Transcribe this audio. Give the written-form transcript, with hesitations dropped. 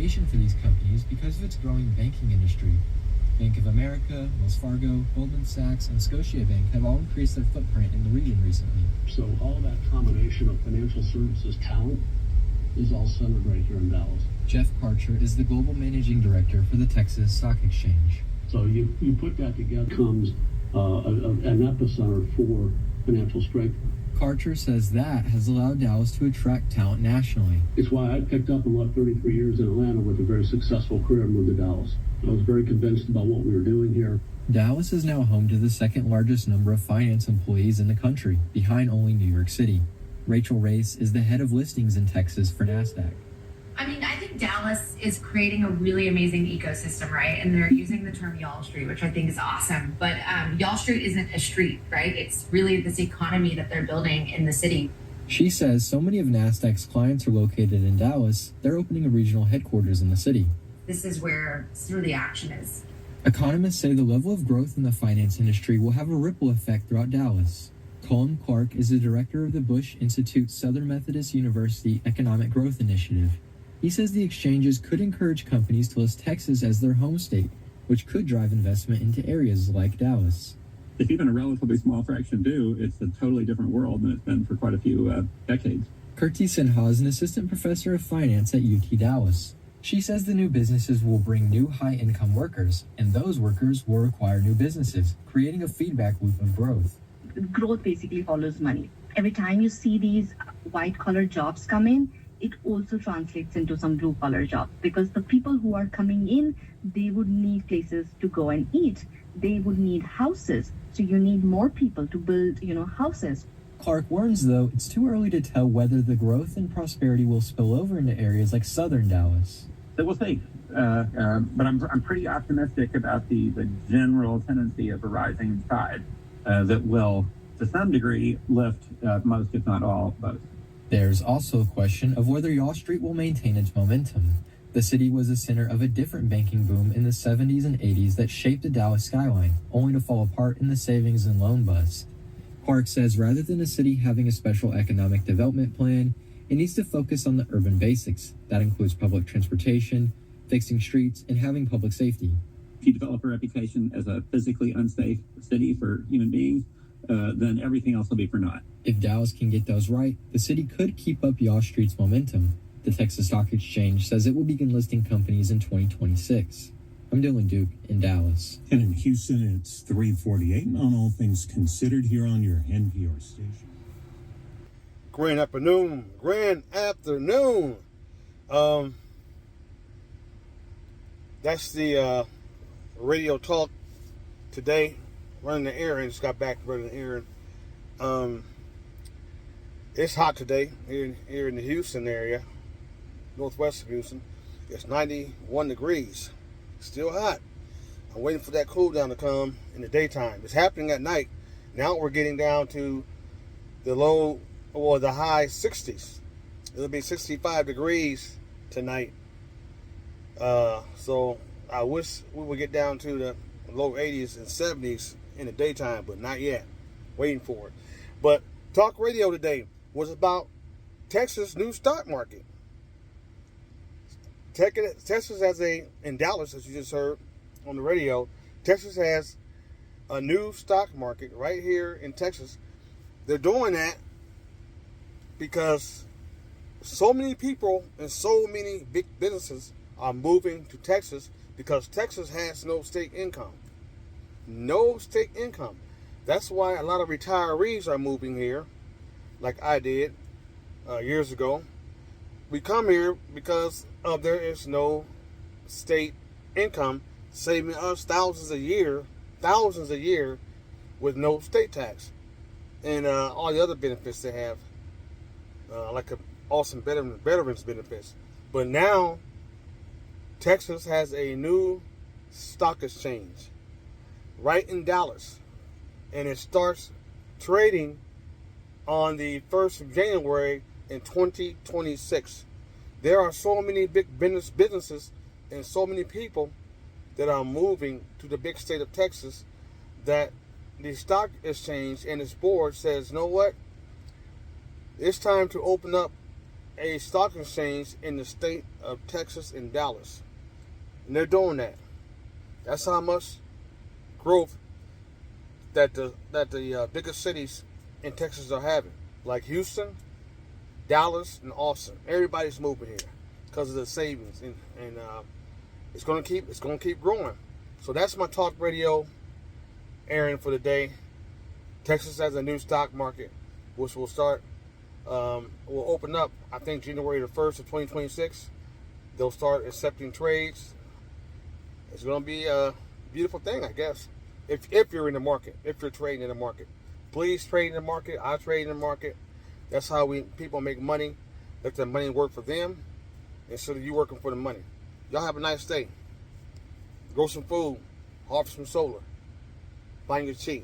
location for these companies because of its growing banking industry. Bank of America, Wells Fargo, Goldman Sachs, and Scotiabank have all increased their footprint in the region recently. So all that combination of financial services talent is all centered right here in Dallas. Jeff Karcher is the global managing director for the Texas Stock Exchange. So you put that together, comes an epicenter for financial strength. Karcher says that has allowed Dallas to attract talent nationally. It's why I picked up and left 33 years in Atlanta with a very successful career and moved to Dallas. I was very convinced about what we were doing here. Dallas is now home to the second largest number of finance employees in the country, behind only New York City. Rachel Race is the head of listings in Texas for NASDAQ. I think Dallas is creating a really amazing ecosystem, right? And they're using the term Y'all Street, which I think is awesome. But Y'all Street isn't a street, right? It's really this economy that they're building in the city. She says so many of NASDAQ's clients are located in Dallas, they're opening a regional headquarters in the city. This is where the action is. Economists say the level of growth in the finance industry will have a ripple effect throughout Dallas. Colin Clark is the director of the Bush Institute's Southern Methodist University Economic Growth Initiative. He says the exchanges could encourage companies to list Texas as their home state, which could drive investment into areas like Dallas. If even a relatively small fraction do, it's a totally different world than it's been for quite a few decades. Kirti Sinha is an assistant professor of finance at UT Dallas. She says the new businesses will bring new high-income workers, and those workers will require new businesses, creating a feedback loop of growth. Growth basically follows money. Every time you see these white-collar jobs come in, it also translates into some blue-collar jobs, because the people who are coming in, they would need places to go and eat. They would need houses. So you need more people to build, houses. Clark warns, though, it's too early to tell whether the growth and prosperity will spill over into areas like southern Dallas. So we'll see. But I'm pretty optimistic about the general tendency of a rising tide that will, to some degree, lift most, if not all, boats. There's also a question of whether Y'all Street will maintain its momentum. The city was the center of a different banking boom in the 70s and 80s that shaped the Dallas skyline, only to fall apart in the savings and loan bust. Clark says rather than a city having a special economic development plan, it needs to focus on the urban basics. That includes public transportation, fixing streets, and having public safety. If you develop a reputation as a physically unsafe city for human beings, then everything else will be for naught. If Dallas can get those right, the city could keep up Y'all Street's momentum. The Texas Stock Exchange says it will begin listing companies in 2026. I'm Dylan Duke in Dallas. And in Houston, it's 3:48 on All Things Considered here on your NPR station. Grand afternoon. That's the radio talk today. Running the errand. Just got back running the errand. It's hot today here in the Houston area, northwest of Houston. It's 91 degrees. Still hot. I'm waiting for that cool down to come in the daytime. It's happening at night. Now we're getting down to the low or the high 60s. It'll be 65 degrees tonight. So I wish we would get down to the low 80s and 70s in the daytime, but not yet. Waiting for it. But talk radio today was about Texas' new stock market. Texas has in Dallas, as you just heard on the radio, Texas has a new stock market right here in Texas. They're doing that because so many people and so many big businesses are moving to Texas because Texas has no state income. No state income. That's why a lot of retirees are moving here, like I did years ago. We come here because there is no state income, saving us thousands a year with no state tax and all the other benefits they have, like awesome veterans benefits. But now Texas has a new stock exchange right in Dallas, and it starts trading on the 1st of January in 2026. There are so many big businesses and so many people that are moving to the big state of Texas that the stock exchange and its board says, you know what? It's time to open up a stock exchange in the state of Texas in Dallas. And they're doing that. That's how much growth that the biggest cities in Texas are having. Like Houston, Dallas, and Austin. Everybody's moving here because of the savings, and it's gonna keep growing. So that's my talk radio errand for the day. Texas has a new stock market, which will will open up, I think, January the 1st of 2026. They'll start accepting trades. It's going to be a beautiful thing, I guess, if you're in the market, if you're trading in the market. Please trade in the market. I trade in the market. That's how people make money. Let the money work for them instead of you working for the money. Y'all have a nice day. Grow some food. Harvest some solar. Find your chi.